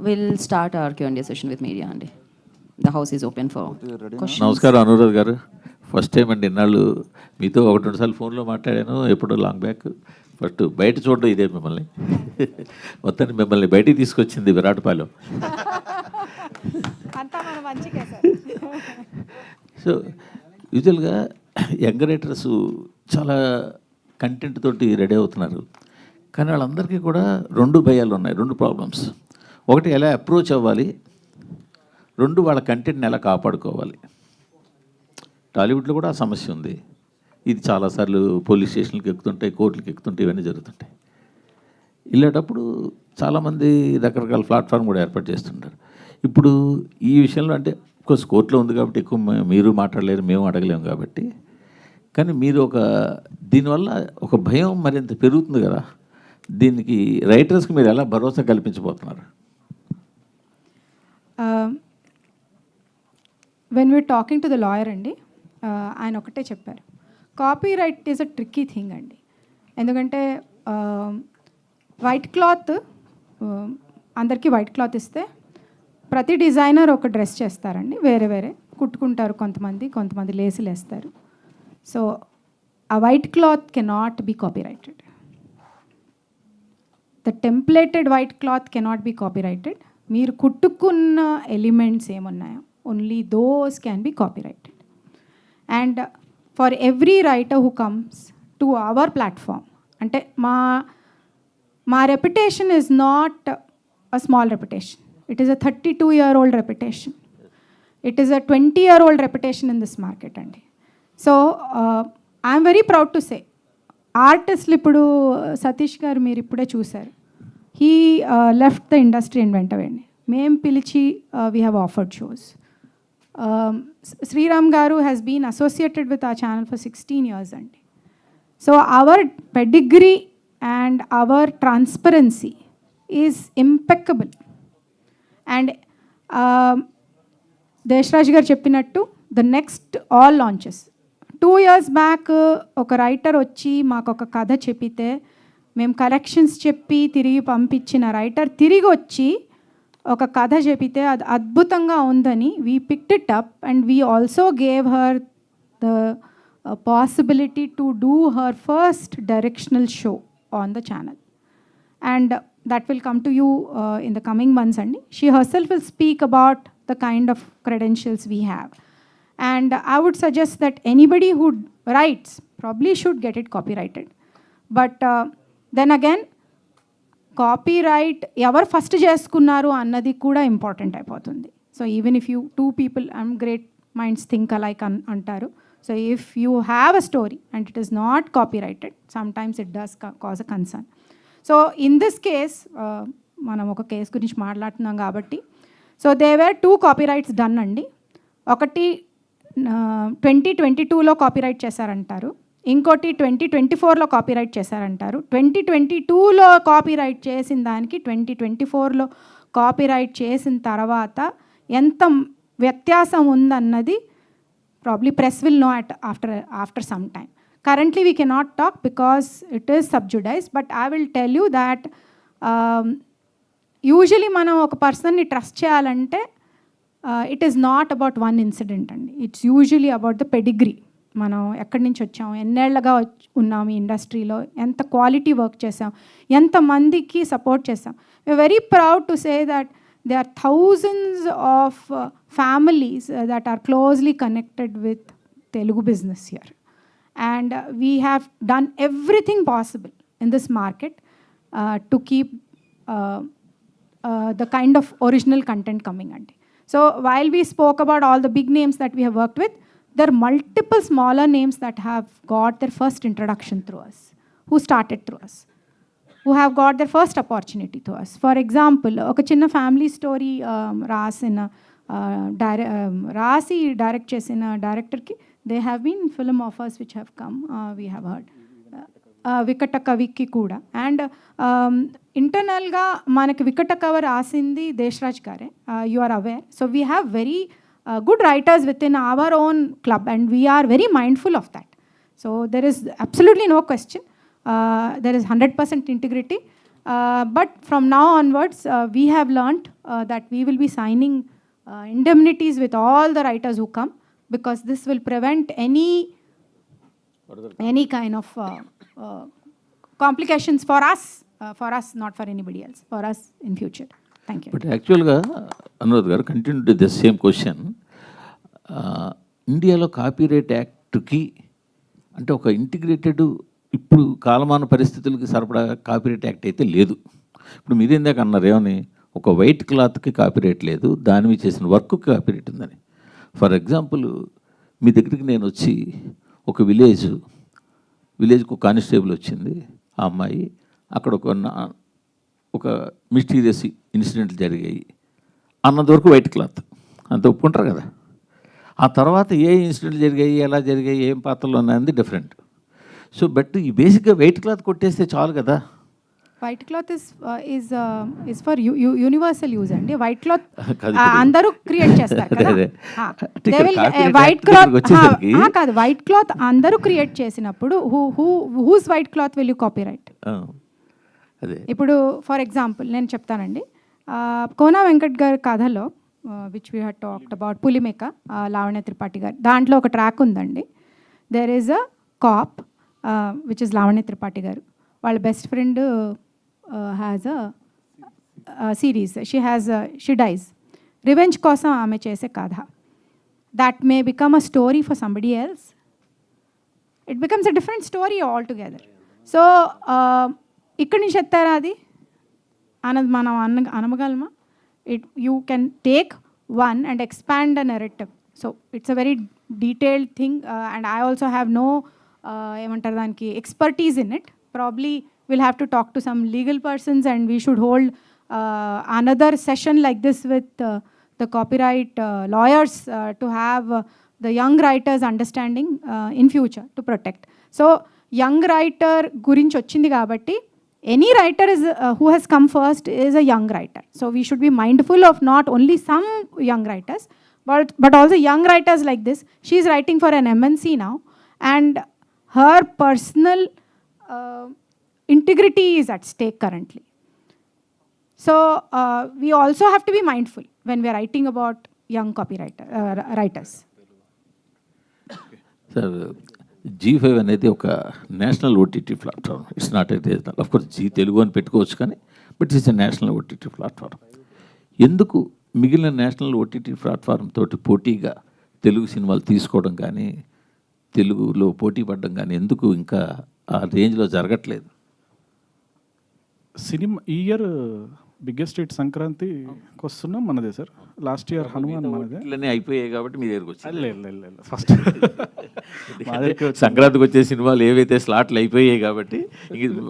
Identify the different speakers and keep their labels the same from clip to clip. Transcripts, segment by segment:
Speaker 1: we'll start our Q&A session with media అండి. The house is open for questions.
Speaker 2: నమస్కారం అనురాధ్ గారు. First time అండి ఇన్నాళ్ళు మీతో ఒకటి రెండు సార్లు ఫోన్లో మాట్లాడాను, ఎప్పుడో లాంగ్ బ్యాక్. ఫస్ట్ బయట చూడడం ఇదే మిమ్మల్ని. మొత్తాన్ని మిమ్మల్ని బయటికి తీసుకొచ్చింది విరాటపాలెం. సో యూజువల్గా యంగ్ రైటర్స్ చాలా కంటెంట్ తోటి రెడీ అవుతున్నారు, కానీ వాళ్ళందరికీ కూడా రెండు భయాలు ఉన్నాయి, రెండు ప్రాబ్లమ్స్. ఒకటి ఎలా అప్రోచ్ అవ్వాలి, రెండు వాళ్ళ కంటెంట్ని ఎలా కాపాడుకోవాలి. టాలీవుడ్లో కూడా ఆ సమస్య ఉంది. ఇది చాలాసార్లు పోలీస్ స్టేషన్లకు ఎక్కుతుంటాయి, కోర్టులకు ఎక్కుతుంటాయి, ఇవన్నీ జరుగుతుంటాయి. వెళ్ళేటప్పుడు చాలామంది రకరకాల ప్లాట్ఫామ్ కూడా ఏర్పాటు చేస్తుంటారు. ఇప్పుడు ఈ విషయంలో అంటే కోర్స్ కోర్టులో ఉంది కాబట్టి ఎక్కువ మీరు మాట్లాడలేరు, మేము అడగలేము కాబట్టి, కానీ మీరు దీనివల్ల ఒక భయం మరింత పెరుగుతుంది కదా, దీనికి రైటర్స్కి మీరు ఎలా భరోసా కల్పించబోతున్నారు?
Speaker 3: When we're talking to the lawyer అండి, ఆయన ఒకటే చెప్పారు, copyright is a tricky thing అండి. ఎందుకంటే వైట్ క్లాత్ అందరికీ వైట్ క్లాత్ ఇస్తే ప్రతి డిజైనర్ ఒక డ్రెస్ చేస్తారండి, వేరే వేరే కుట్టుకుంటారు, కొంతమంది లేసులు వేస్తారు. సో ఆ white cloth cannot be copyrighted. The templated white cloth cannot be copyrighted. మీరు కుట్టుకున్న ఎలిమెంట్స్ ఏమున్నాయో only those can be copyrighted. And for every writer who comes to our platform, అంటే మా reputation is not a small reputation. It is a 32-year-old reputation. It is a 20-year-old reputation in this market అండి. So I'm very proud to say, ఆర్టిస్టులు ఇప్పుడు సతీష్ గారు మీరు ఇప్పుడే చూశారు, he left the industry and వెంట వెండి మేము పిలిచి we have offered shows. Sriram గారు హ్యాస్ బీన్ అసోసియేటెడ్ విత్ ఆ ఛానల్ ఫర్ 16 years అండి. So our pedigree and our transparency is impeccable. And Desaraj గారు చెప్పినట్టు the next all launches 2 years back ఒక రైటర్ వచ్చి మాకు ఒక కథ చెప్పితే మేము కరెక్షన్స్ చెప్పి తిరిగి పంపించిన రైటర్ తిరిగి వచ్చి ఒక కథ చెప్పితే అది అద్భుతంగా ఉందని we picked it up and we also gave her the possibility to do her first directional show on the channel. And that will come to you in the coming months andi. She herself will speak about the kind of credentials we have, and I would suggest that anybody who writes probably should get it copyrighted. But then again, copyright ever first చేసుకున్నారు అన్నది కూడా important అయిపోతుంది. So even if you two people, great minds think alike అంటారు. So if you have a story and it is not copyrighted, sometimes it does cause a concern. So in this case మనం ఒక case గురించి మాట్లాడుతున్నాం కాబట్టి, so they were 2 copyrights done అండి. ఒకటి 2022లో copyright చేశారంటారు, ఇంకోటి 2024లో copyright చేశారంటారు. 2022లో copyright చేసిన దానికి 2024లో కాపీరైట్ చేసిన తర్వాత ఎంత వ్యత్యాసం ఉందన్నది probably press will know after some time. Currently we cannot talk because it is sub judice, but I will tell you that usually మనం ఒక పర్సన్ని ట్రస్ట్ చేయాలంటే it is not about one incident అండి. It's usually about the pedigree. మనం ఎక్కడి నుంచి వచ్చాము, ఎన్నేళ్లుగా ఉన్నాము ఈ ఇండస్ట్రీలో, ఎంత క్వాలిటీ వర్క్ చేసాం, ఎంతమందికి సపోర్ట్ చేసాం. We're very proud to say that they are thousands of families that are closely connected with Telugu business here. And we have done everything possible in this market to keep the kind of original content coming andi. So while we spoke about all the big names that we have worked with, there are multiple smaller names that have got their first introduction through us, who started through us, who have got their first opportunity through us. For example, oka chinna family story rasina rasi direct chesina director ki they have been film offers which have come, we have heard. వికట కవికి కూడా. And ఇంటర్నల్గా మనకి వికట కవి రాసింది దేశరాజ్ గారే, you are aware. So we have very good writers with in our own club and we are very mindful of that. So there is absolutely no question, there is 100% integrity. But from now onwards, we have learnt that we will be signing indemnities with all the writers who come, because this will prevent any kind of complications for us, not for anybody else, for us in future. Thank you.
Speaker 2: But యాక్చువల్గా అనురాధ్ గారు continue to the same question. ఇండియాలో copyright యాక్ట్కి అంటే ఒక integrated ఇప్పుడు కాలమాన పరిస్థితులకి సరిపడా copyright act అయితే లేదు. ఇప్పుడు మీరు ఇందాక అన్నారు ఏమని, ఒక వైట్ క్లాత్కి కాపీరైట్ లేదు, దాని మీద చేసిన వర్క్కి కాపీరైట్ ఉందని. ఫర్ ఎగ్జాంపుల్, మీ దగ్గరికి నేను వచ్చి ఒక విలేజ్కి ఒక కానిస్టేబుల్ వచ్చింది, ఆ అమ్మాయి అక్కడ ఒక మిస్టీరియస్ ఇన్సిడెంట్లు జరిగాయి అన్నది వరకు వైట్ క్లాత్ అంత ఒప్పుకుంటారు కదా. ఆ తర్వాత ఏ ఇన్సిడెంట్లు జరిగాయి, ఎలా జరిగాయి, ఏం పాత్రలు ఉన్నాయన్నది డిఫరెంట్. సో బట్ ఈ బేసిక్గా వైట్ క్లాత్ కొట్టేస్తే చాలు కదా.
Speaker 3: White cloth is for universal use అండి. వైట్ క్లాత్ అందరూ క్రియేట్ చేస్తారు కదా. వైట్ క్లాత్ కాదు, వైట్ క్లాత్ అందరూ క్రియేట్ చేసినప్పుడు whose white cloth will you copyright?
Speaker 2: అదే
Speaker 3: ఇప్పుడు ఫర్ ఎగ్జాంపుల్ నేను చెప్తానండి, కోనా వెంకట్ గారి కథలో which we had talked about Pulimeka, Lavanya Tripathi గారు, దాంట్లో ఒక ట్రాక్ ఉందండి. There is a cop which is Lavanya Tripathi గారు. వాళ్ళ best friend has a series, she dies. Revenge కోసం ఆమె చేసే కథ. that may become a story for somebody else. It becomes a different story altogether. So, ikkadi nunchi ettara adi anad manam anamagallama. You can take one and expand a narrative. So, it's a very detailed thing, and I also have no emantaru daniki expertise in it. Probably we'll have to talk to some legal persons, and we should hold another session like this with the copyright lawyers to have the young writers understanding in future to protect. So young writer gurinchi ochindi kabatti any writer is who has come first is a young writer. So we should be mindful of not only some young writers but also young writers like this. She is writing for an MNC now, and her personal integrity is at stake currently. So we also have to be mindful when we are writing about young writers.
Speaker 2: Sir, G5 అనేది ఒక national OTT platform. It's not a regional. Of course Zee Telugu అని పెట్టుకోవచ్చు, కానీ but it's a national OTT platform. ఎందుకు మిగిలిన national OTT platform తోటి పోటీగా తెలుగు సినిమాలు తీసుకోవడం కానీ తెలుగులో పోటీ పడడం కానీ ఎందుకు ఇంకా ఆ రేంజ్లో జరగట్లేదు?
Speaker 4: సినిమా ఈ ఇయర్ బిగ్గెస్ట్ హిట్ సంక్రాంతికి వస్తున్నాం మనదే సార్. లాస్ట్ ఇయర్ హనుమాన్ మనదే
Speaker 2: అయిపోయాయి కాబట్టి మీ దగ్గరకు వచ్చి
Speaker 4: ఫస్ట్
Speaker 2: సంక్రాంతికి వచ్చే సినిమాలు ఏవైతే స్లాట్లు అయిపోయాయి కాబట్టి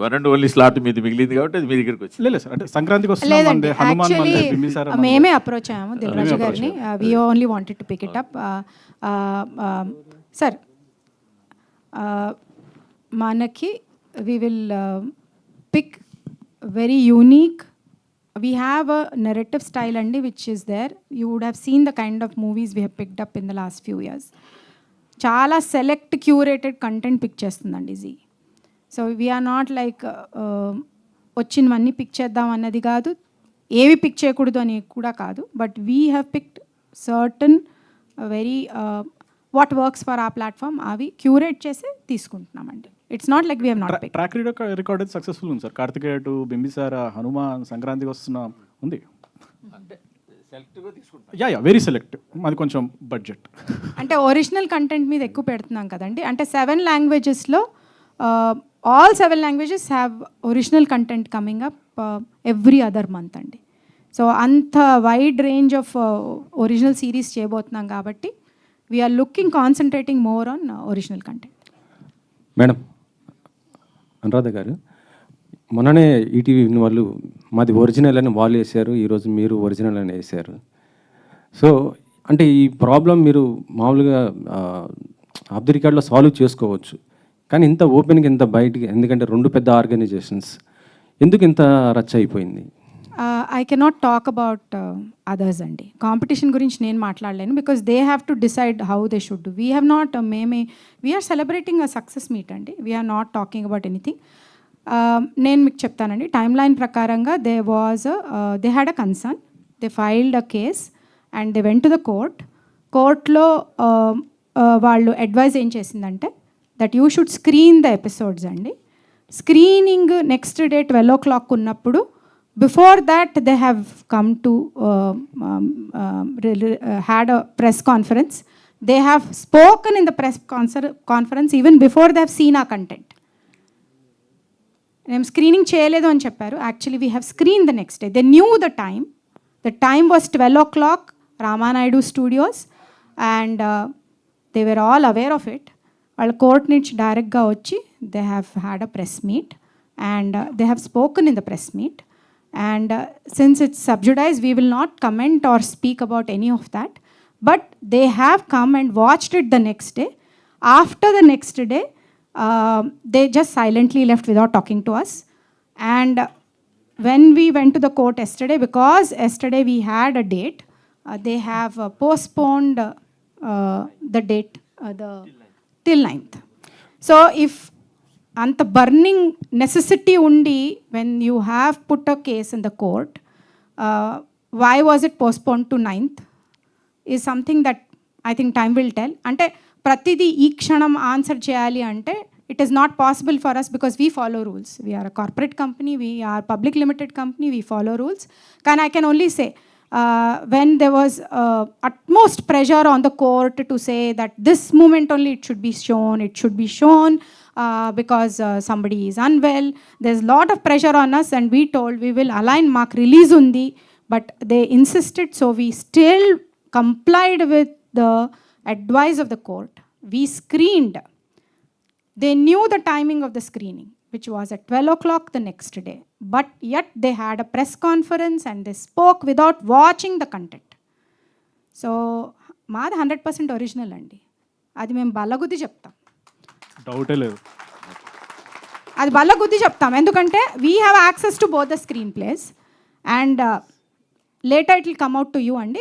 Speaker 2: వన్ అండ్ ఓన్లీ స్లాట్ మీద మిగిలింది కాబట్టి అది మీ దగ్గరకు వచ్చి
Speaker 4: లేదు సార్. అంటే సంక్రాంతికి వస్తున్నాం హనుమాన్
Speaker 3: మేమే అప్రోచ్ అయ్యాము దిల్రాజు గారిని. We only wanted to pick it up. Sir మనకి we will pick very unique. We have a narrative style andi which is there. You would have seen the kind of movies we have picked up in the last few years. Chala select curated content pick chestundandi Zee. So we are not like వచ్చినవన్నీ pick చేద్దాం అన్నది కాదు, ఏవి pick చేయకూడదు అని కూడా కాదు. But we have picked certain very what works for ఆ ప్లాట్ఫామ్ అవి క్యూరేట్ చేసి తీసుకుంటున్నామండి. It's not like we have not picked.
Speaker 4: Track record అయితే సక్సెస్ఫుల్ ఉంది సార్. కార్తికేయ టు బింబిసార, హనుమాన్, సంక్రాంతికి వస్తున్నాం ఉంది. Yeah very selective. మాది కొంచెం బడ్జెట్.
Speaker 3: అంటే ఒరిజినల్ కంటెంట్ మీద ఎక్కువ పెడుతున్నాం కదండి. అంటే 7 లాంగ్వేజెస్లో all 7 languages have original content coming up every other month అండి. సో అంత wide range of original series చేయబోతున్నాం కాబట్టి we're looking concentrating more on original content.
Speaker 5: Madam Anuradha గారు, మొన్ననే ఈటీవీ వాళ్ళు మాది ఒరిజినల్ అని వాళ్ళు వేశారు, ఈరోజు మీరు ఒరిజినల్ అని వేశారు. సో అంటే ఈ ప్రాబ్లం మీరు మామూలుగా ఆఫ్ ది రికార్డ్లో సాల్వ్ చేసుకోవచ్చు, కానీ ఇంత ఓపెన్గా ఇంత బయటికి, ఎందుకంటే 2 పెద్ద ఆర్గనైజేషన్స్, ఎందుకు ఇంత రచ్చ అయిపోయింది?
Speaker 3: I cannot talk about others అండి. కాంపిటీషన్ గురించి నేను మాట్లాడలేను, because they have to decide how they should do. We're celebrating a success meet అండి. We're not talking about anything. నేను మీకు చెప్తానండి టైమ్ లైన్ ప్రకారంగా they had a concern, they filed a case and they went to the కోర్ట్లో వాళ్ళు advise ఏం చేసిందంటే that you should screen the episodes అండి. స్క్రీనింగ్ నెక్స్ట్ డే 12 o'clock ఉన్నప్పుడు before that they have come to had a press conference. They have spoken in the press conference even before they have seen ఆ content. మేము screening చేయలేదు అని చెప్పారు. Actually we have screen the next day. They knew the time. The time was 12 o'clock, Ramanaidu studios, and they were all aware of it. వాళ్ళు court నుంచి డైరెక్ట్గా వచ్చి they have had a press meet and they have spoken in the press meet. And since it's subjudized, we will not comment or speak about any of that. But they have come and watched it the next day. After the next day, they just silently left without talking to us. And when we went to the court yesterday, because yesterday we had a date, they have postponed the date till 9th. So if అంత burning necessity ఉండి when you have put a case in the court, why was it postpone to 9th is something that I think time will tell. అంటే ప్రతిదీ ఈ క్షణం answer చేయాలి అంటే it is not possible for us because we follow rules. We're a corporate company, we're public limited company, we follow rules. కానీ I can only say when there was utmost pressure on the court to say that this moment only it should be shown because somebody is unwell. There's a lot of pressure on us and we told we will align mark release undi, but they insisted, so we still complied with the advice of the court. We screened. They knew the timing of the screening, which was at 12 o'clock the next day. But yet they had a press conference and they spoke without watching the content. So, మాది 100% original అండి. అది మేము బల్లగుద్ది చెప్తాం,
Speaker 4: డౌటే లేదు.
Speaker 3: అది బల్లగుద్ది చెప్తాం. ఎందుకంటే we have access to both the screen place and later it will come out to you అండి.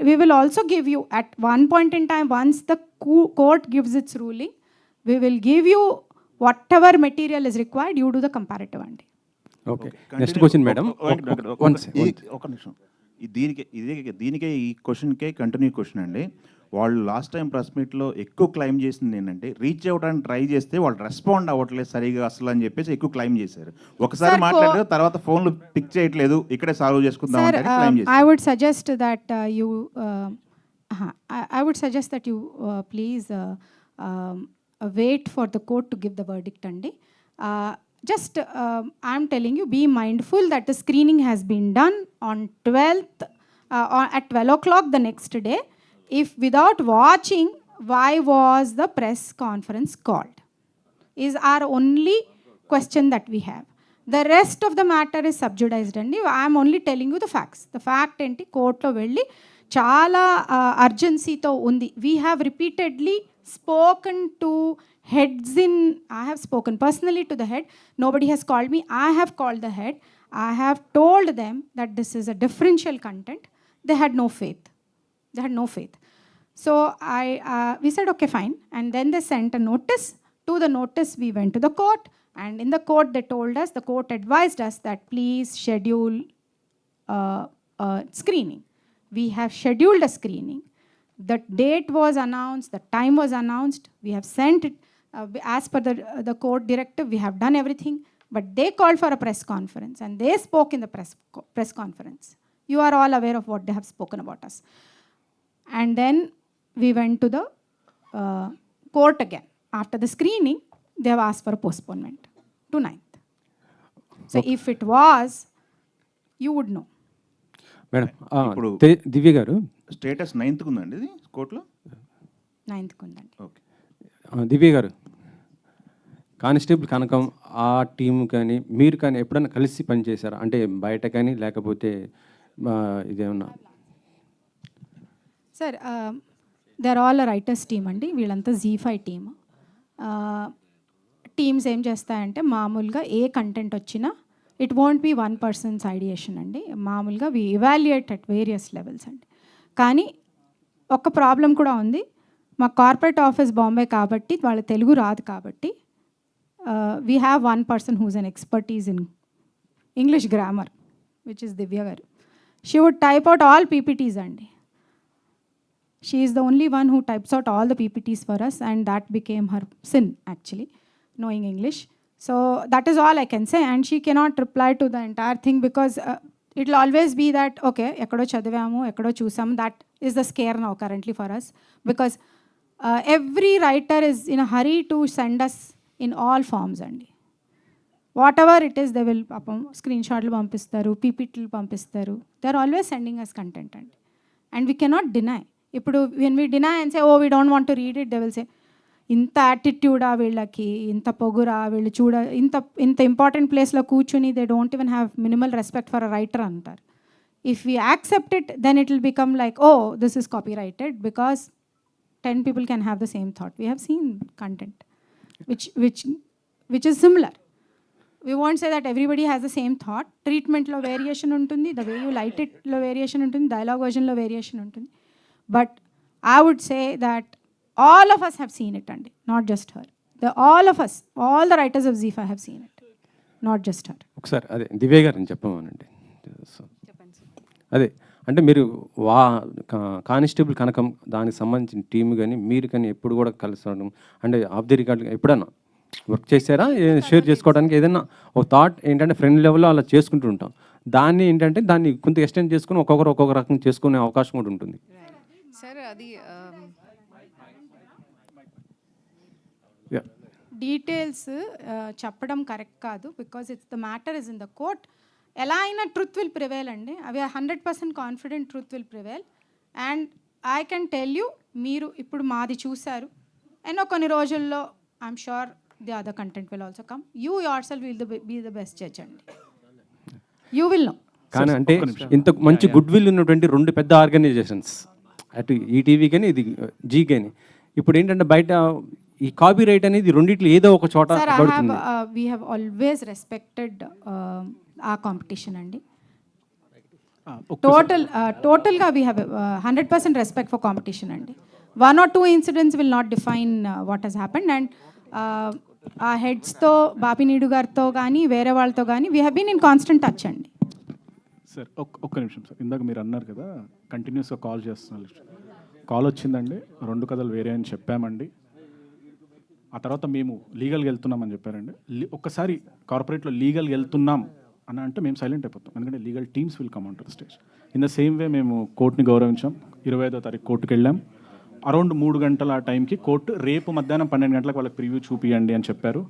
Speaker 3: we will also give you at one point in time, once the court gives its ruling, we will give you whatever material is required. You do the comparative అండి.
Speaker 5: Okay, next question madam.
Speaker 6: ఒక నిమిషం, దీనికే ఈ క్వశ్చన్కే continue question అండి. వాళ్ళు last time press మీట్లో ఎక్కువ claim చేసింది ఏంటంటే రీచ్ అవ్వడానికి ట్రై చేస్తే వాళ్ళు రెస్పాండ్ అవ్వట్లేదు సరిగా అసలు అని చెప్పేసి ఎక్కువ క్లైమ్ చేశారు. ఒకసారి మాట్లాడారు, తర్వాత ఫోన్లు పిక్ చేయట్లేదు, ఇక్కడే సాల్వ్ చేసుకుందాం అంటే క్లైమ్ చేశారు.
Speaker 3: I would suggest that you please wait for the court to give the verdict అండి. Just I'm telling you, be mindful that the screening has been done on 12th at 12 o'clock the next day. If without watching, why was the press conference called is our only question that we have. The rest of the matter is subjudized అండి. I'm only telling you the facts. The fact ఏంటి, కోర్టులో వెళ్ళి చాలా అర్జెన్సీతో ఉంది. We have repeatedly spoken to heads in, I have spoken personally to the head. Nobody has called me. I have called the head. I have told them that this is a differential content. They had no faith. So we said, okay, fine. And then they sent a notice. To the notice, we went to the court. And in the court, they told us, the court advised us that please schedule screening. We have scheduled a screening. The date was announced, the time was announced. We have sent it as per the court directive. We have done everything. But they called for a press conference and they spoke in the press conference. You are all aware of what they have spoken about us. And then we went to the court again. After the screening, they have asked for a postponement to 9th. So if it was, you would know.
Speaker 5: Madam,
Speaker 6: ఇప్పుడు
Speaker 5: దివ్య గారు,
Speaker 6: status 9th ఉందండి ఇది కోర్టులో?
Speaker 3: 9th ఉందండి.
Speaker 6: Okay.
Speaker 5: దివ్య గారు, constable కనకం ఆ team కానీ మీరు కానీ ఎప్పుడైనా కలిసి పనిచేశారా? అంటే బయట కానీ లేకపోతే ఇదేమన్నా?
Speaker 3: Sir, they are all writers team అండి. వీళ్ళంతా Z5 టీమ్. టీమ్స్ ఏం చేస్తాయంటే మామూలుగా ఏ కంటెంట్ వచ్చినా it won't be one persons ideation అండి. మామూలుగా we evaluate at various levels అండి. కానీ ఒక ప్రాబ్లం కూడా ఉంది. మా కార్పొరేట్ ఆఫీస్ బాంబే కాబట్టి వాళ్ళ తెలుగు రాదు కాబట్టి we have one person who's an expertise in English grammar, which is Divya garu. She would type out all PPTs and she is the only one who types out all the PPTs for us, and that became her sin actually, knowing English. So that is all I can say, and she cannot reply to the entire thing because it will always be that, okay, ekkado chadivamu, ekkado chusamu. That is the scare now currently for us, because every writer is in a hurry to send us in all forms అండి. Whatever it is they will పాపం స్క్రీన్ షాట్లు పంపిస్తారు, పీపీటీలు పంపిస్తారు. They are always sending us content అండి. And we cannot deny. ఇప్పుడు when we deny and say, oh we don't want to read it, they will say ఇంత యాటిట్యూడా వీళ్ళకి, ఇంత పొగురా వీళ్ళు, ఇంత ఇంపార్టెంట్ ప్లేస్లో కూర్చుని they don't even have minimal respect for a writer అంటారు. If we accept it, then it will become like, oh this is copyrighted, because 10 people can have the same thought. We have seen content which is similar. We won't say that everybody has the same thought. Treatment lo variation untundi, the way you light it lo variation untundi, dialogue version lo variation untundi. But I would say that all of us have seen it, and not just her. All of us, all the writers of Zifa have seen it, not just her.
Speaker 5: ఒకసారి అదే దివ్య గారిని చెప్పమనండి. అదే అంటే మీరు constable కనకం దానికి సంబంధించిన team కానీ మీరు కానీ ఎప్పుడు కూడా కలుసుకోవడం అంటే ఆఫ్ ది రికార్డ్ ఎప్పుడన్నా వర్క్ చేశారా? షేర్ చేసుకోవడానికి ఏదైనా ఒక థాట్ ఏంటంటే ఫ్రెండ్ లెవెల్లో అలా చేసుకుంటూ ఉంటాం. దాన్ని ఏంటంటే దాన్ని కొంత ఎక్స్టెండ్ చేసుకుని ఒక్కొక్క రకం చేసుకునే అవకాశం కూడా ఉంటుంది.
Speaker 1: సార్ అది
Speaker 3: డీటెయిల్స్ చెప్పడం కరెక్ట్ కాదు, because it's the matter is in the court. ఎలా అయినా ట్రూత్ విల్ ప్రివేల్ అండి. అవి 100% confident truth will prevail. And I can tell you, మీరు ఇప్పుడు మాది చూశారు, ఎన్నో కొన్ని రోజుల్లో I'm sure the other content will also come. You yourself will be the best judge అండి. You will know.
Speaker 5: కానీ అంటే ఇంత మంచి గుడ్ విల్ ఉన్నటువంటి రెండు పెద్ద ఆర్గనైజేషన్స్, అటు ఈటీవీ కానీ ఇది జీ కానీ, ఇప్పుడు ఏంటంటే బయట ఈ కాపీ రైట్ అనేది రెండిట్లో ఏదో ఒక చోట పడుతుంది.
Speaker 3: వీ హ్యావ్ ఆల్వేస్ రెస్పెక్టెడ్ ఆ కాంపిటీషన్ అండి. టోటల్గా we have 100% respect for competition అండి. 1 or 2 incidents will not define what has happened. And ఆ హెడ్స్తో, బాపినీడు గారితో కానీ వేరే వాళ్ళతో కానీ we have been in constant touch అండి.
Speaker 4: సార్ ఒక్క నిమిషం సార్, ఇందాక మీరు అన్నారు కదా కంటిన్యూస్గా కాల్ చేస్తున్నారు. కాల్ వచ్చిందండి, 2 కథలు వేరే అని చెప్పామండి. ఆ తర్వాత మేము లీగల్గా వెళ్తున్నామని చెప్పారండి. ఒక్కసారి కార్పొరేట్లో లీగల్గా వెళ్తున్నాం అని అంటే మేము సైలెంట్ అయిపోతాం, ఎందుకంటే legal teams will come on to the stage. In the same way మేము కోర్టుని గౌరవించాం. 25వ తారీఖు కోర్టుకు వెళ్ళాం. అరౌండ్ 3 గంటల ఆ టైంకి కోర్టు రేపు మధ్యాహ్నం 12 గంటలకు వాళ్ళకి ప్రివ్యూ చూపియండి అని చెప్పారు.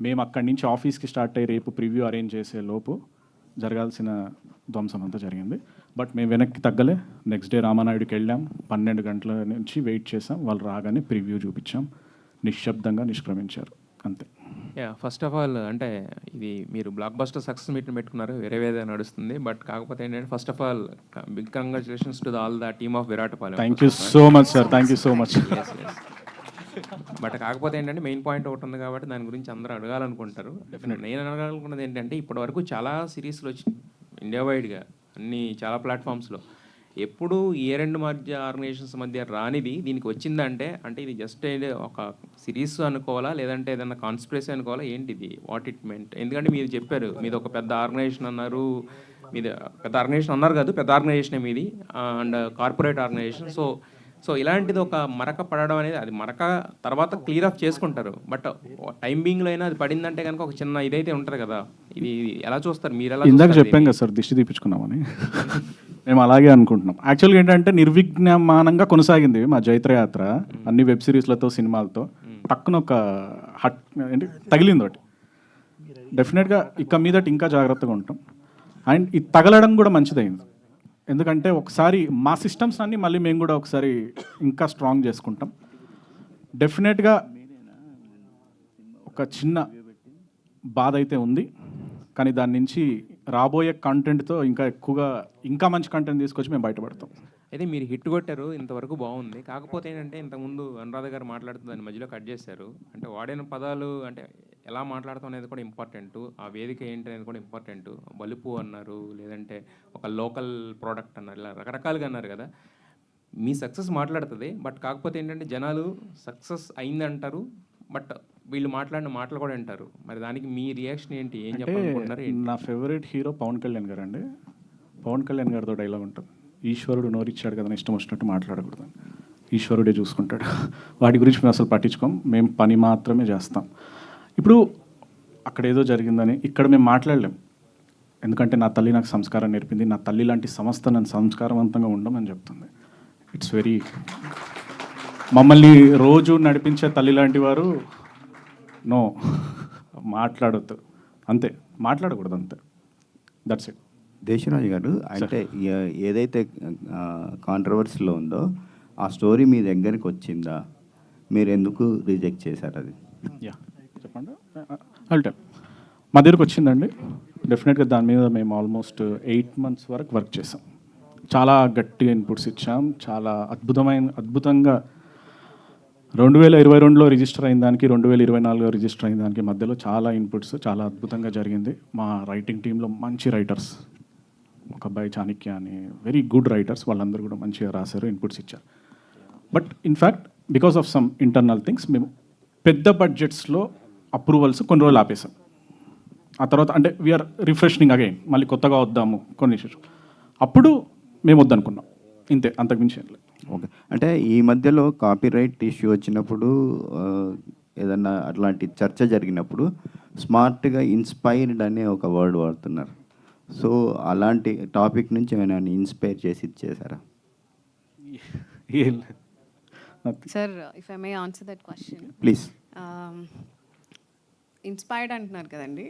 Speaker 4: మేము అక్కడి నుంచి ఆఫీస్కి స్టార్ట్ అయ్యి రేపు ప్రివ్యూ అరేంజ్ చేసే లోపు జరగాల్సిన ధ్వంసం అంతా జరిగింది. బట్ మేము వెనక్కి తగ్గలే. నెక్స్ట్ డే రామానాయుడికి వెళ్ళాం. 12 గంటల నుంచి వెయిట్ చేసాం. వాళ్ళు రాగానే ప్రివ్యూ చూపించాం. నిశ్శబ్దంగా నిష్క్రమించారు, అంతే.
Speaker 7: ఫస్ట్ ఆఫ్ ఆల్ అంటే ఇది మీరు బ్లాక్ బస్టర్ సక్సెస్ మీట్ని పెట్టుకున్నారు, వేరే వేరే నడుస్తుంది. బట్ కాకపోతే ఏంటంటే first of all big congratulations to all the team of Viratapalem.
Speaker 4: Thank you so much sir, thank you so much.
Speaker 7: But కాకపోతే ఏంటంటే మెయిన్ పాయింట్ ఒకటి ఉంది కాబట్టి దాని గురించి అందరూ అడగాలనుకుంటారు. డెఫినెట్ నేను అడగాలనుకున్నది ఏంటంటే ఇప్పటి వరకు చాలా సిరీస్లు వచ్చినాయి ఇండియా వైడ్గా, అన్ని చాలా ప్లాట్ఫామ్స్లో. ఎప్పుడు ఏ రెండు మధ్య ఆర్గనైజేషన్స్ మధ్య రానిది దీనికి వచ్చిందంటే అంటే ఇది జస్ట్ ఒక సిరీస్ అనుకోవాలా, లేదంటే ఏదైనా కాన్స్పిరసీ అనుకోవాలా, ఏంటిది, వాట్ ఇట్ మెంట్? ఎందుకంటే మీరు చెప్పారు మీది ఒక పెద్ద ఆర్గనైజేషన్ అన్నారు, మీది పెద్ద ఆర్గనైజేషన్ అన్నారు కాదు, పెద్ద ఆర్గనైజేషన్ మీది, అండ్ కార్పొరేట్ ఆర్గనైజేషన్. సో ఇలాంటిది ఒక మరక పడడం అనేది, అది మరక తర్వాత క్లియర్ ఆఫ్ చేసుకుంటారు. బట్ టైం బీయింగ్లో అయినా అది పడిందంటే కనుక ఒక చిన్న ఇదైతే ఉంటుంది కదా. ఇది ఎలా చూస్తారు మీరు? ఎలా
Speaker 4: ఇందాక చెప్పాం కదా సార్, దిష్టి తీపించుకున్నామని. మేము అలాగే అనుకుంటున్నాం. యాక్చువల్గా ఏంటంటే నిర్విఘ్నమానంగా కొనసాగింది మా జైత్రయాత్ర, అన్ని వెబ్ సిరీస్లతో సినిమాలతో. టక్కున ఒక హట్ ఏంటి తగిలింది ఒకటి. డెఫినెట్గా ఇక మీదట ఇంకా జాగ్రత్తగా ఉంటాం. అండ్ ఇది తగలడం కూడా మంచిదైంది, ఎందుకంటే ఒకసారి మా సిస్టమ్స్ అన్నీ మళ్ళీ మేము కూడా ఒకసారి ఇంకా స్ట్రాంగ్ చేసుకుంటాం. డెఫినెట్గా ఒక చిన్న బాధ అయితే ఉంది, కానీ దాని నుంచి రాబోయే కంటెంట్తో ఇంకా మంచి కంటెంట్ తీసుకొచ్చి మేము బయటపడతాం.
Speaker 7: అయితే మీరు హిట్ కొట్టారు, ఇంతవరకు బాగుంది. కాకపోతే ఏంటంటే ఇంతకుముందు అనురాధ గారు మాట్లాడుతూ దాన్ని మధ్యలో కట్ చేశారు. అంటే వాడిన పదాలు అంటే ఎలా మాట్లాడతాం అనేది కూడా ఇంపార్టెంట్, ఆ వేదిక ఏంటి అనేది కూడా ఇంపార్టెంట్. బలుపు అన్నారు, లేదంటే ఒక లోకల్ ప్రోడక్ట్ అన్నారు, ఇలా రకరకాలుగా అన్నారు కదా. మీ సక్సెస్ మాట్లాడుతుంది, బట్ కాకపోతే ఏంటంటే జనాలు సక్సెస్ అయిందంటారు, బట్ వీళ్ళు మాట్లాడిన మాటలు కూడా వింటారు. మరి దానికి మీ రియాక్షన్ ఏంటి? ఏం
Speaker 4: అంటే
Speaker 7: చెప్పాలనుకుంటున్నారు ఏంటి?
Speaker 4: నా ఫేవరెట్ హీరో పవన్ కళ్యాణ్ గారు అండి. పవన్ కళ్యాణ్ గారితో డైలాగ్ ఉంటుంది, ఈశ్వరుడు నోరిచ్చాడు కదా ఇష్టం వచ్చినట్టు మాట్లాడకూడదు, ఈశ్వరుడే చూసుకుంటాడు. వాటి గురించి మేము అసలు పట్టించుకోం, మేము పని మాత్రమే చేస్తాం. ఇప్పుడు అక్కడ ఏదో జరిగిందని ఇక్కడ మేము మాట్లాడలేం, ఎందుకంటే నా తల్లి నాకు సంస్కారం నేర్పింది, నా తల్లి లాంటి సంస్థ నన్ను సంస్కారవంతంగా ఉండమని చెప్తుంది. ఇట్స్ వెరీ, మమ్మల్ని రోజు నడిపించే తల్లి లాంటి వారు నో మాట్లాడొద్దు, అంతే, మాట్లాడకూడదు అంతే, దట్స్ ఇట్.
Speaker 8: దేశరాజు గారు, అంటే ఏదైతే కాంట్రవర్సీలో ఉందో ఆ స్టోరీ మీ దగ్గరికి వచ్చిందా, మీరు ఎందుకు రిజెక్ట్ చేశారు అది?
Speaker 4: యా చెప్పండి. అంటే మా దగ్గరకు వచ్చిందండి, డెఫినెట్గా దాని మీద మేము ఆల్మోస్ట్ 8 months వరకు వర్క్ చేసాం. చాలా గట్టిగా ఇన్పుట్స్ ఇచ్చాం, చాలా అద్భుతంగా 2022లో రిజిస్టర్ అయిన దానికి 2024లో రిజిస్టర్ అయిన దానికి మధ్యలో చాలా ఇన్పుట్స్, చాలా అద్భుతంగా జరిగింది. మా రైటింగ్ టీంలో మంచి రైటర్స్, ఒక అబ్బాయి చాణక్య అని, వెరీ గుడ్ రైటర్స్, వాళ్ళందరూ కూడా మంచిగా రాశారు, ఇన్పుట్స్ ఇచ్చారు. But in fact because of some internal things మేము పెద్ద బడ్జెట్స్లో అప్రూవల్స్ కొన్ని రోజులు ఆపేసాం. ఆ తర్వాత అంటే వీఆర్ రిఫ్రెషనింగ్ అగైన్, మళ్ళీ కొత్తగా వద్దాము కొన్ని ఇష్యూస్, అప్పుడు మేము వద్దనుకున్నాం, ఇంతే, అంతకుమించి ఏం లేదు.
Speaker 8: ఓకే, అంటే ఈ మధ్యలో కాపీరైట్ ఇష్యూ వచ్చినప్పుడు ఏదన్నా అట్లాంటి చర్చ జరిగినప్పుడు స్మార్ట్గా ఇన్స్పైర్డ్ అనే ఒక వర్డ్ వాడుతున్నారు. సో అలాంటి టాపిక్ నుంచి ఏమైనా ఇన్స్పైర్ చేసి ఇచ్చేసారా?
Speaker 4: ఏం లేదు.
Speaker 9: Sir, if I may answer that question.
Speaker 8: Please.
Speaker 9: Inspired అంటున్నారు కదండి.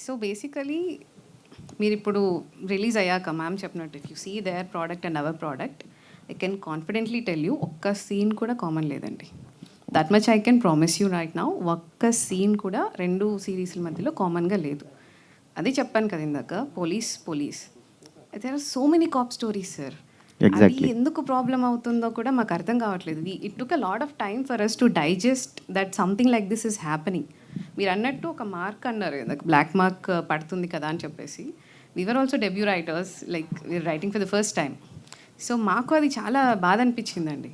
Speaker 9: సో బేసికలీ మీరు ఇప్పుడు రిలీజ్ అయ్యాక మ్యామ్ చెప్పినట్టు, if you see their product and our product, I can confidently tell you ఒక్క సీన్ కూడా కామన్ లేదండి. That much I can promise you right now. ఒక్క సీన్ కూడా 2 సిరీస్ల మధ్యలో కామన్గా లేదు. అదే చెప్పాను కదా ఇందాక, police there are so many cop stories sir. అది ఎందుకు ప్రాబ్లం అవుతుందో కూడా మాకు అర్థం కావట్లేదు. It took a lot of time for us to digest that something like this is happening. మీరు అన్నట్టు ఒక మార్క్ అన్నారు కదా, బ్లాక్ మార్క్ పడుతుంది కదా అని చెప్పేసి, we're also debut writers, like we're writing for the first time. సో మాకు అది చాలా బాధ అనిపించిందండి.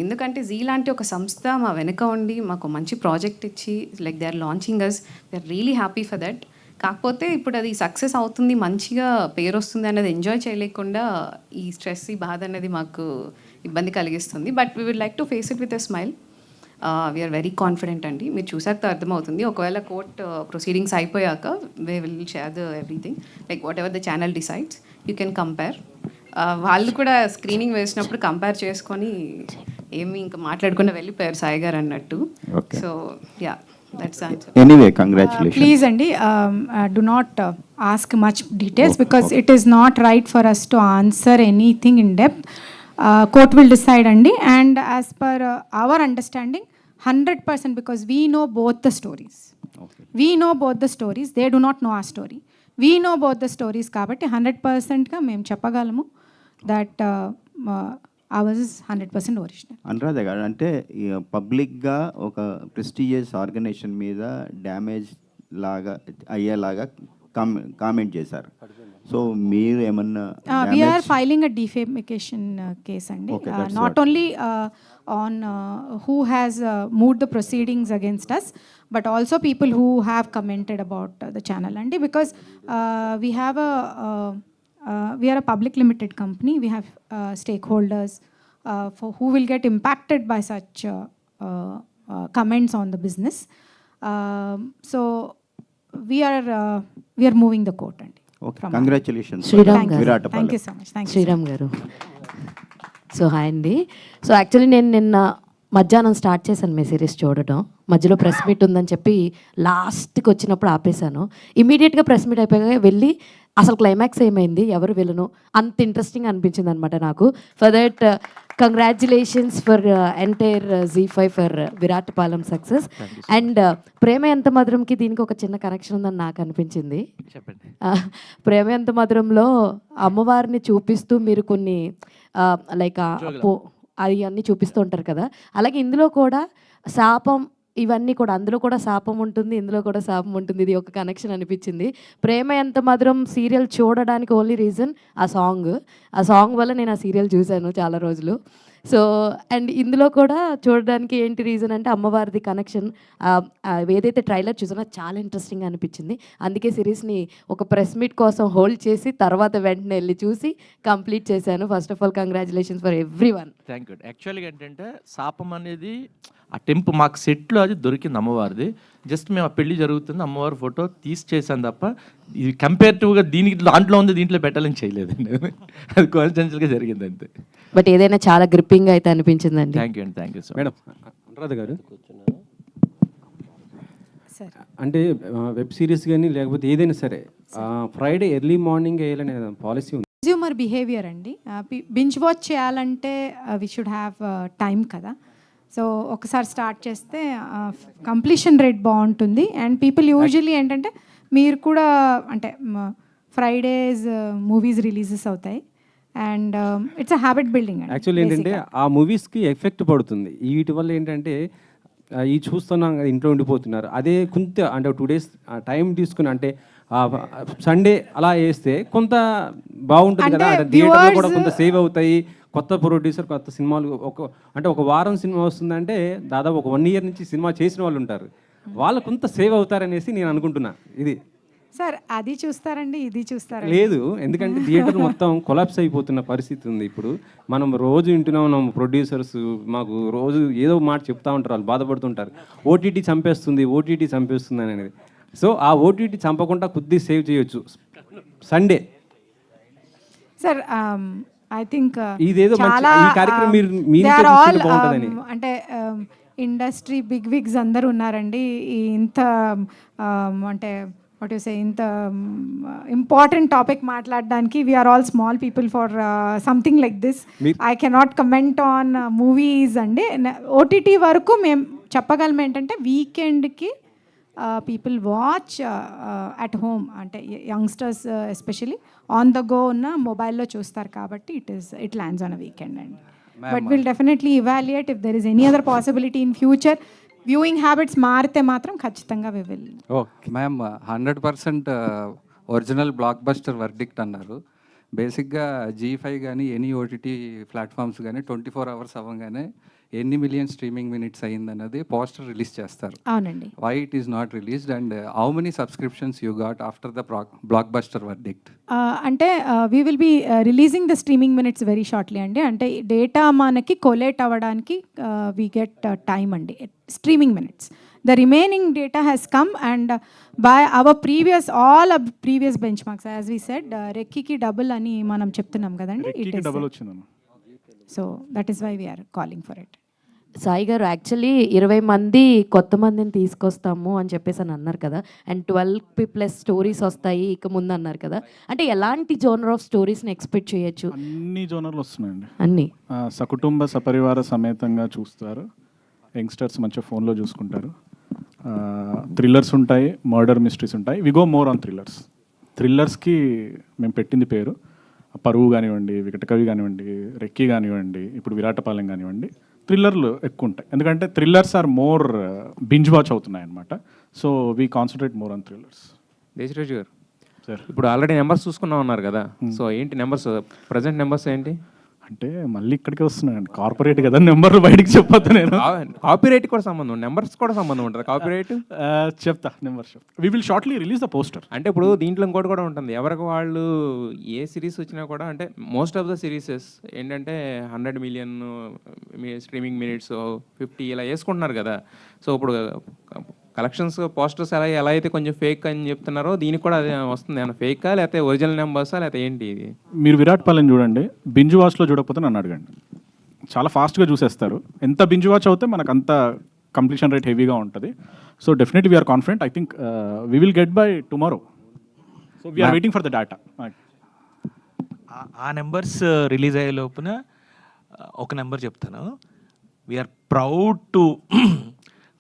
Speaker 9: ఎందుకంటే జీ లాంటి ఒక సంస్థ మా వెనుక ఉండి మాకు మంచి ప్రాజెక్ట్ ఇచ్చి, like they are launching us, they are really happy for that. కాకపోతే ఇప్పుడు అది సక్సెస్ అవుతుంది, మంచిగా పేరు వస్తుంది అనేది ఎంజాయ్ చేయలేకుండా ఈ స్ట్రెస్, ఈ బాధ అనేది మాకు ఇబ్బంది కలిగిస్తుంది. But we would like to face it with a smile. We're very confident అండి. మీరు చూసాక అర్థమవుతుంది. ఒకవేళ కోర్ట్ ప్రొసీడింగ్స్ అయిపోయాక we will share the everything, like whatever the channel decides, you can compare. వాళ్ళు కూడా స్క్రీనింగ్ వేసినప్పుడు కంపేర్ చేసుకొని ఏమి ఇంకా మాట్లాడకుండా వెళ్ళిపోయారు సాయి గారు అన్నట్టు. So yeah, that's the answer.
Speaker 8: Anyway, congratulations.
Speaker 3: Please Andy, do not ask much details because it is not right for us to answer anything in depth. Court will decide Andy, and as per our understanding 100%, because we know both the stories. We know both the stories, they do not know our story. We know both the stories కాబట్టి 100% గా మేము చెప్పగలము that ours is 100% original.
Speaker 8: Anuradha గారు, అంటే పబ్లిక్గా ఒక prestigious organisation మీద damage లాగా అయ్యేలాగా కామెంట్ చేశారు. సో మీరు ఏమన్నా?
Speaker 3: We are filing a defamation case అండి. Not only on who has moved the proceedings against us, but also people who have commented about the channel అండి. Because we have we are a public limited company. We have stakeholders for who will get impacted by such comments on the business. So we are moving the court and
Speaker 8: okay, congratulations.
Speaker 1: Sriram గారు.
Speaker 8: Viratapalem.
Speaker 3: Thank you so much. Thank you
Speaker 1: Sriram గారు. So hi అండి. So actually నేను నిన్న మధ్యాహ్నం start చేశాను మీ series చూడటం. మధ్యలో press meet ఉందని చెప్పి లాస్ట్కి వచ్చినప్పుడు ఆపేశాను. ఇమీడియట్గా ప్రెస్ మీట్ అయిపోయాక వెళ్ళి అసలు క్లైమాక్స్ ఏమైంది, ఎవరు విలను, అంత ఇంట్రెస్టింగ్ అనిపించింది అనమాట నాకు. For that congratulations for entire Z5 for Viratapalem success. And ప్రేమ ఎంత మధురంకి దీనికి ఒక చిన్న కనెక్షన్ ఉందని నాకు అనిపించింది.
Speaker 2: చెప్పండి.
Speaker 1: ప్రేమ ఎంత మధురంలో అమ్మవారిని చూపిస్తూ మీరు కొన్ని లైక్ అది అన్నీ చూపిస్తూ ఉంటారు కదా, అలాగే ఇందులో కూడా శాపం ఇవన్నీ కూడా, అందులో కూడా శాపం ఉంటుంది, ఇందులో కూడా శాపం ఉంటుంది. ఇది ఒక కనెక్షన్ అనిపించింది. ప్రేమ ఎంత మధురం సీరియల్ చూడడానికి ఓన్లీ రీజన్ ఆ సాంగ్ వల్ల నేను ఆ సీరియల్ చూశాను చాలా రోజులు. సో అండ్ ఇందులో కూడా చూడడానికి ఏంటి రీజన్ అంటే అమ్మవారిది కనెక్షన్. ఏదైతే ట్రైలర్ చూసానో చాలా ఇంట్రెస్టింగ్గా అనిపించింది. అందుకే సిరీస్ని ఒక ప్రెస్ మీట్ కోసం హోల్డ్ చేసి తర్వాత వెంటనే వెళ్ళి చూసి కంప్లీట్ చేశాను. First of all congratulations for every one.
Speaker 10: Thank you. యాక్చువల్గా ఏంటంటే శాపం అనేది ఆ టెంపుల్ మాకు సెట్లో అది దొరికింది అమ్మవారిది. జస్ట్ మేము ఆ పెళ్లి జరుగుతుంది అమ్మవారి ఫోటో తీసి చేశాను తప్ప ఇది కంపేరిటివ్గా దీనికి దాంట్లో ఉంది దీంట్లో పెట్టాలని చేయలేదండి. అది కోఇన్సిడెన్షియల్గా జరిగింది అంతే.
Speaker 1: బట్ ఏదైనా చాలా గ్రిప్పింగ్ అయితే అనిపించిందండి.
Speaker 10: థ్యాంక్ యూ అండి. Thank you so
Speaker 5: madam Anuradha గారు,
Speaker 3: సార్
Speaker 5: అంటే వెబ్ సిరీస్ కానీ లేకపోతే ఏదైనా సరే ఫ్రైడే ఎర్లీ మార్నింగ్ వేయాలనే పాలసీ ఉంది.
Speaker 3: కన్జ్యూమర్ బిహేవియర్ అండి. బింజ్ వాచ్ చేయాలంటే వి షుడ్ హ్యావ్ టైం కదా. సో ఒకసారి స్టార్ట్ చేస్తే కంప్లీషన్ రేట్ బాగుంటుంది. అండ్ పీపుల్ యూజువల్లీ ఏంటంటే మీరు కూడా అంటే ఫ్రైడేస్ మూవీస్ రిలీజెస్ అవుతాయి and it's a habit building.
Speaker 5: Actually ఏంటంటే ఆ మూవీస్కి ఎఫెక్ట్ పడుతుంది. వీటి వల్ల ఏంటంటే ఈ చూస్తున్నాం కదా ఇంట్లో ఉండిపోతున్నారు. అదే కొంత అంటే 2 days టైం తీసుకుని అంటే సండే అలా వేస్తే కొంత బాగుంటుంది కదా. థియేటర్లో కూడా కొంత సేవ్ అవుతాయి. కొత్త ప్రొడ్యూసర్ కొత్త సినిమాలు ఒక వారం సినిమా వస్తుందంటే దాదాపు ఒక 1 year నుంచి సినిమా చేసిన వాళ్ళు ఉంటారు. వాళ్ళు కొంత సేవ్ అవుతారనేసి నేను అనుకుంటున్నా. ఇది
Speaker 3: సార్ అది చూస్తారండి, ఇది చూస్తారండి.
Speaker 5: లేదు, ఎందుకంటే థియేటర్ మొత్తం కొలాప్స్ అయిపోతున్న పరిస్థితి ఉంది ఇప్పుడు. మనం రోజు వింటున్నాం ప్రొడ్యూసర్స్ మాకు రోజు ఏదో మాట చెప్తా ఉంటారు, వాళ్ళు బాధపడుతుంటారు. ఓటీటీ చంపేస్తుంది అనేది. సో ఆ ఓటీటీ చంపకుండా కొద్ది సేవ్ చేయొచ్చు సండే.
Speaker 3: సార్ ఐ థింక్
Speaker 5: ఇదేదో
Speaker 3: చాలా
Speaker 5: ఈ కార్యక్రమం మీరు బాగుంటుందని
Speaker 3: అంటే ఇండస్ట్రీ బిగ్ విగ్స్ అందరూ ఉన్నారండి. ఇంత అంటే వాట్ యు సే ఇంత ఇంపార్టెంట్ టాపిక్ మాట్లాడడానికి we're all small people for something like this. I cannot comment on movies అండి. ఓటీటీ వరకు మేము చెప్పగలం ఏంటంటే వీకెండ్కి పీపుల్ వాచ్ అట్ హోమ్ అంటే youngsters especially on the go ఉన్న మొబైల్లో చూస్తారు కాబట్టి it lands on a weekend అండి. But will definitely evaluate if there is any other possibility in future. Viewing habits మారితే మాత్రం ఖచ్చితంగా we will.
Speaker 11: Okay ma'am, 100% original block buster verdict అన్నారు. బేసిక్గా G5 కానీ ఎనీ ఓటీటీ ప్లాట్ఫామ్స్ కానీ 24 hours అవ్వగానే ఎన్ని మిలియన్ స్ట్రీమింగ్ మినిట్స్ అయ్యిందన్నది పోస్టర్ రిలీజ్ చేస్తారు.
Speaker 3: అవునండి.
Speaker 11: Why it is not released and how many subscriptions you got after the blockbuster verdict?
Speaker 3: అంటే we will be releasing the streaming minutes very shortly అండి. అంటే data మనకి collate అవ్వడానికి we get time అండి. Streaming minutes the remaining data has come and by our all previous benchmarks as we said రెక్కీకి double అని మనం చెప్తున్నాం కదండి. So that is why we're calling for it.
Speaker 1: Sai గారు యాక్చువల్లీ 20 మంది కొత్త మందిని తీసుకొస్తాము అని చెప్పేసి అని అన్నారు కదా. అండ్ 12+ స్టోరీస్ వస్తాయి ఇక ముందు అన్నారు కదా. అంటే ఎలాంటి జోనర్ ఆఫ్ స్టోరీస్ని ఎక్స్పెక్ట్ చేయొచ్చు?
Speaker 4: అన్ని జోనర్లు వస్తున్నాయండి.
Speaker 1: అన్ని
Speaker 4: సకుటుంబ సపరివార సమేతంగా చూస్తారు. యంగ్స్టర్స్ మంచిగా ఫోన్లో చూసుకుంటారు. థ్రిల్లర్స్ ఉంటాయి, మర్డర్ మిస్టరీస్ ఉంటాయి. వి గో మోర్ ఆన్ థ్రిల్లర్స్కి మేము పెట్టింది పేరు. పరువు కానివ్వండి, వికటకవి కానివ్వండి, రెక్కీ కానివ్వండి, ఇప్పుడు విరాటపాలెం కానివ్వండి, థ్రిల్లర్లు ఎక్కువ ఉంటాయి. ఎందుకంటే thrillers are more binge watch అవుతున్నాయి అనమాట. So we concentrate more on thrillers.
Speaker 7: Desaraj గారు
Speaker 4: సార్,
Speaker 7: ఇప్పుడు ఆల్రెడీ నెంబర్స్ చూసుకున్నాం అన్నారు కదా. సో ఏంటి నెంబర్స్, ప్రజెంట్ నెంబర్స్ ఏంటి?
Speaker 4: అంటే మళ్ళీ ఇక్కడికే వస్తున్నాయండి. కార్పొరేట్ కదా, నెంబర్లు బయటికి చెప్పొద్దు. నేను
Speaker 7: కాపీరైట్ కూడా సంబంధం, నెంబర్స్ కూడా సంబంధం ఉంటుంది. కాపీరైట్
Speaker 4: చెప్తా, నెంబర్ చెప్తా. We will shortly release the poster.
Speaker 7: అంటే ఇప్పుడు దీంట్లో ఇంకోటి కూడా ఉంటుంది. ఎవరికి వాళ్ళు ఏ సిరీస్ వచ్చినా కూడా అంటే మోస్ట్ ఆఫ్ ద సిరీసెస్ ఏంటంటే 100 million స్ట్రీమింగ్ మినిట్స్ 50 ఇలా వేసుకుంటున్నారు కదా. సో ఇప్పుడు కలెక్షన్స్ పోస్టర్స్ ఎలా అయితే కొంచెం ఫేక్ అని చెప్తున్నారో దీనికి కూడా అదే వస్తుంది. ఏమైనా ఫేకా లేకపోతే ఒరిజినల్ నెంబర్సా లేకపోతే ఏంటి ఇది?
Speaker 4: మీరు విరాట్ పాలెం చూడండి, బింజ్ వాచ్లో చూడకపోతే నన్ను అడగండి. చాలా ఫాస్ట్గా చూసేస్తారు. ఎంత బింజ్ వాచ్ అవుతే మనకు అంత కంప్లీషన్ రేట్ హెవీగా ఉంటుంది. So definitely we're confident. I think we will get by tomorrow. So we're waiting for the data.
Speaker 12: ఆ నెంబర్స్ రిలీజ్ అయ్యే లోపున ఒక నెంబర్ చెప్తాను. We're proud to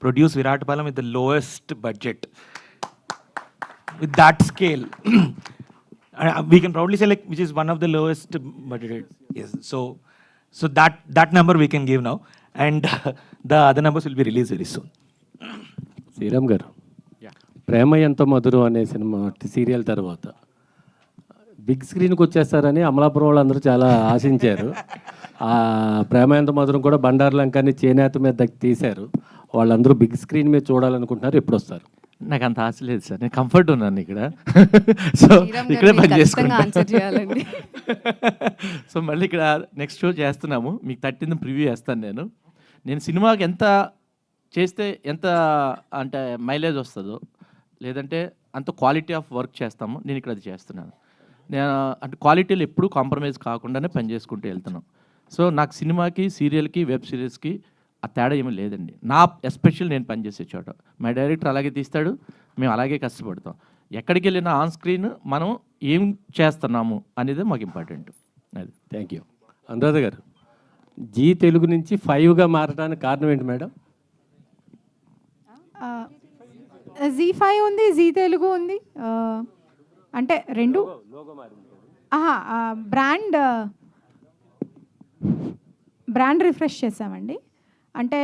Speaker 12: produce Viratpalam with the lowest budget. With that scale, we can proudly say like which is one of the lowest budgeted. Yes, so that number we can give now, and the other numbers will be released very soon.
Speaker 13: Sriram గారు, ప్రేమ ఎంతో మధురం అనే సినిమా serial తర్వాత big స్క్రీన్కి వచ్చేస్తారని అమలాపురం వాళ్ళందరూ చాలా ఆశించారు. ఆ ప్రేమ ఎంత మధురం కూడా బండారు లంకని చేనేత మీద తీశారు. వాళ్ళందరూ బిగ్ స్క్రీన్ మీద చూడాలనుకుంటున్నారు. ఎప్పుడు వస్తారు?
Speaker 10: నాకు అంత ఆశ లేదు సార్, నేను కంఫర్ట్ ఉన్నాను ఇక్కడ. సో
Speaker 9: శ్రీరామ్
Speaker 10: ఇక్కడే
Speaker 9: గారు
Speaker 10: పని
Speaker 9: ఖచ్చితంగా
Speaker 10: చేసుకుంటా.
Speaker 9: ఆన్సర్ చేయాలండి.
Speaker 10: సో మళ్ళీ ఇక్కడ నెక్స్ట్ షో చేస్తున్నాము, మీకు 13th ప్రివ్యూ చేస్తాను. నేను సినిమాకి ఎంత చేస్తే ఎంత అంటే మైలేజ్ వస్తుందో, లేదంటే అంత క్వాలిటీ ఆఫ్ వర్క్ చేస్తామో నేను ఇక్కడ అది చేస్తున్నాను. నేను అంటే క్వాలిటీలో ఎప్పుడూ కాంప్రమైజ్ కాకుండానే పని చేసుకుంటూ వెళ్తున్నాం. సో నాకు సినిమాకి, సీరియల్కి, వెబ్ సిరీస్కి ఆ తేడా ఏమీ లేదండి. నా ఎస్పెషల్ నేను పనిచేసే చోట మా డైరెక్టర్ అలాగే తీస్తాడు, మేము అలాగే కష్టపడతాం. ఎక్కడికి వెళ్ళినా ఆన్ స్క్రీన్ మనం ఏం చేస్తున్నాము అనేది మాకు ఇంపార్టెంట్. అది.
Speaker 13: Thank you. అనురాధ గారు, జీ తెలుగు నుంచి 5గా మారడానికి కారణం ఏంటి మేడం?
Speaker 3: జీ5 ఉంది, జీ తెలుగు ఉంది. అంటే రెండు బ్రాండ్ రిఫ్రెష్ చేసామండి. అంటే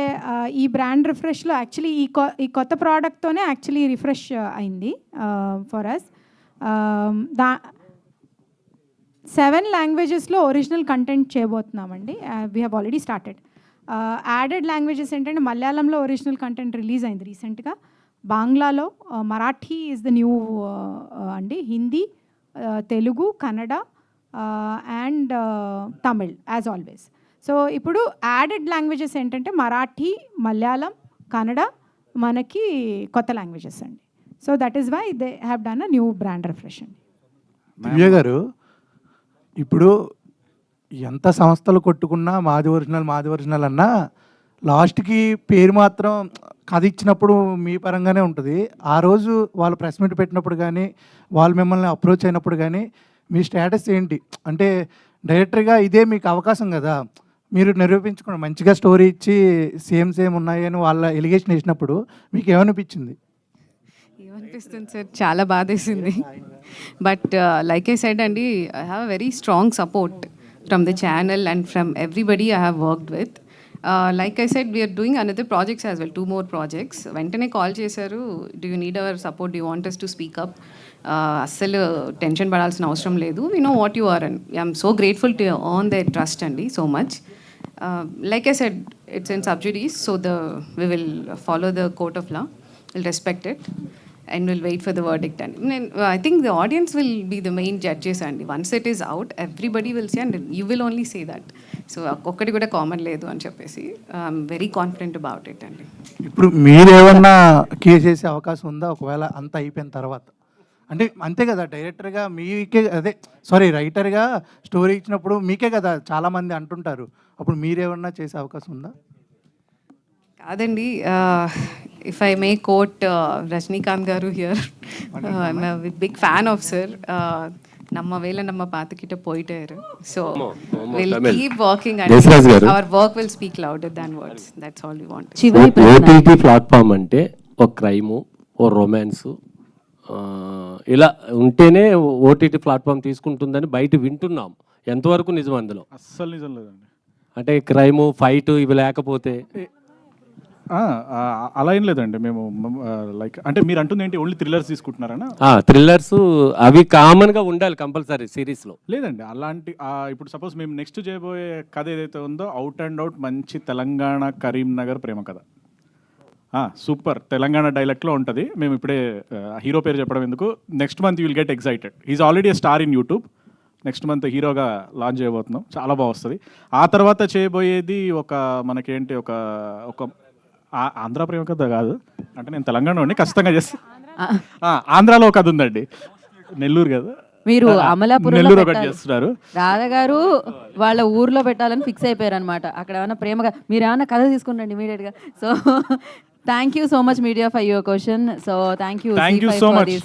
Speaker 3: ఈ బ్రాండ్ రిఫ్రెష్లో యాక్చువల్లీ ఈ కొత్త ప్రోడక్ట్తోనే యాక్చువల్లీ రిఫ్రెష్ అయింది ఫర్ అస్. 7 లాంగ్వేజెస్లో ఒరిజినల్ కంటెంట్ చేయబోతున్నామండి. We have already started. Added languages ఏంటంటే మలయాళంలో ఒరిజినల్ కంటెంట్ రిలీజ్ అయింది రీసెంట్గా, బాంగ్లాలో, మరాఠీ ఈజ్ ద న్యూ అండి, Hindi, Telugu, Kannada and Tamil as always. So ఇప్పుడు యాడెడ్ లాంగ్వేజెస్ ఏంటంటే మరాఠీ, మలయాళం, కన్నడ మనకి కొత్త లాంగ్వేజెస్ అండి. So that is why they have done a new brand refresh అండి.
Speaker 14: దివ్య గారు, ఇప్పుడు ఎంత సంస్థలు కొట్టుకున్నా మాది ఒరిజినల్ అన్నా లాస్ట్కి పేరు మాత్రం కథ ఇచ్చినప్పుడు మీ పరంగానే ఉంటుంది. ఆ రోజు వాళ్ళు ప్రెస్ మీట్ పెట్టినప్పుడు కానీ, వాళ్ళు మిమ్మల్ని అప్రోచ్ అయినప్పుడు కానీ మీ స్టేటస్ ఏంటి? అంటే డైరెక్టర్గా ఇదే మీకు అవకాశం కదా, మీరు నిరూపించుకున్న మంచిగా స్టోరీ ఇచ్చి సేమ్ ఉన్నాయి అని వాళ్ళ ఎలిగేషన్ వేసినప్పుడు మీకు ఏమనిపించింది?
Speaker 9: ఏమనిపిస్తుంది సార్, చాలా బాధేసింది. బట్ లైక్ ఐ సెడ్ అండి, I have very strong support from the channel and from everybody I have worked with. Like I said, we're doing another projects as well, 2 more projects. వెంటనే call చేశారు, do you need our support, do you want us to speak up? అస్సలు tension పడాల్సిన అవసరం లేదు, we know what you are and I'm so grateful to earn their trust అండి, so much. Like I said, it's in sub judice, so we will follow the court of law, we'll respect it and we'll wait for the verdict. And I think the audience will be the main judges, and once it is out, everybody will say and you will only say that. So okkadi kuda common ledu ani cheppesi I'm very confident about it అండి.
Speaker 14: ఇప్పుడు మీరేమన్నా case వేసే అవకాశం ఉందా ఒకవేళ అంతా అయిపోయిన తర్వాత? అంటే అంతే కదా, డైరెక్టర్గా మీకే, రైటర్గా స్టోరీ ఇచ్చినప్పుడు మీకే కదా చాలామంది అంటుంటారు, అప్పుడు మీరేమన్నా చేసే అవకాశం ఉందా?
Speaker 9: కాదండి, if I may quote Rajinikanth గారు here, I'm a big fan of sir. நம்ம வேலை நம்ம பார்த்துக்கிட்ட போயிட்டே இரு. So we'll keep working and our work will speak louder than words. That's all we want.
Speaker 13: OTT platform అంటే ఒక క్రైము, ఓ రొమాన్స్ ఇలా ఉంటేనే ఓటీటీ ప్లాట్ఫామ్ తీసుకుంటుందని బయట వింటున్నాం. ఎంతవరకు నిజం అందులో?
Speaker 4: అస్సలు నిజం లేదండి.
Speaker 13: అంటే క్రైము, ఫైట్ ఇవి లేకపోతే
Speaker 4: అలా ఏం లేదండి. మేము లైక్ అంటే మీరు అంటుంది ఏంటి, ఓన్లీ థ్రిల్లర్స్ తీసుకుంటున్నారనా?
Speaker 13: థ్రిల్లర్స్ అవి కామన్గా ఉండాలి కంపల్సరీ సిరీస్లో.
Speaker 4: లేదండి అలాంటి, ఇప్పుడు సపోజ్ మేము నెక్స్ట్ చేయబోయే కథ ఏదైతే ఉందో అవుట్ అండ్ అవుట్ మంచి తెలంగాణ కరీంనగర్ ప్రేమ కథ, సూపర్ తెలంగాణ డైలెక్ట్లో ఉంటుంది. మేము ఇప్పుడే హీరో పేరు చెప్పడం ఎందుకు, next month you will get excited. Is already A star in YouTube. Next month హీరోగా లాంచ్ చేయబోతున్నాం, చాలా బాగా వస్తుంది. ఆ తర్వాత చేయబోయేది మనకేంటి ఒక ఆంధ్ర ప్రేమ కథ కాదు, అంటే నేను తెలంగాణ ఖచ్చితంగా చేస్తాను. ఆంధ్రాలో ఒక కథ ఉందండి, నెల్లూరు కదా,
Speaker 15: మీరు అమలాపురం
Speaker 4: నెల్లూరు ఒకటి చేస్తున్నారు.
Speaker 15: రాధా గారు వాళ్ళ ఊర్లో పెట్టాలని ఫిక్స్ అయిపోయారు అనమాట. అక్కడ ఏమైనా ప్రేమగా మీరు ఏమైనా కథ తీసుకుంటండి ఇమీడియట్గా. So thank you so much media for your question. So thank you
Speaker 4: so much.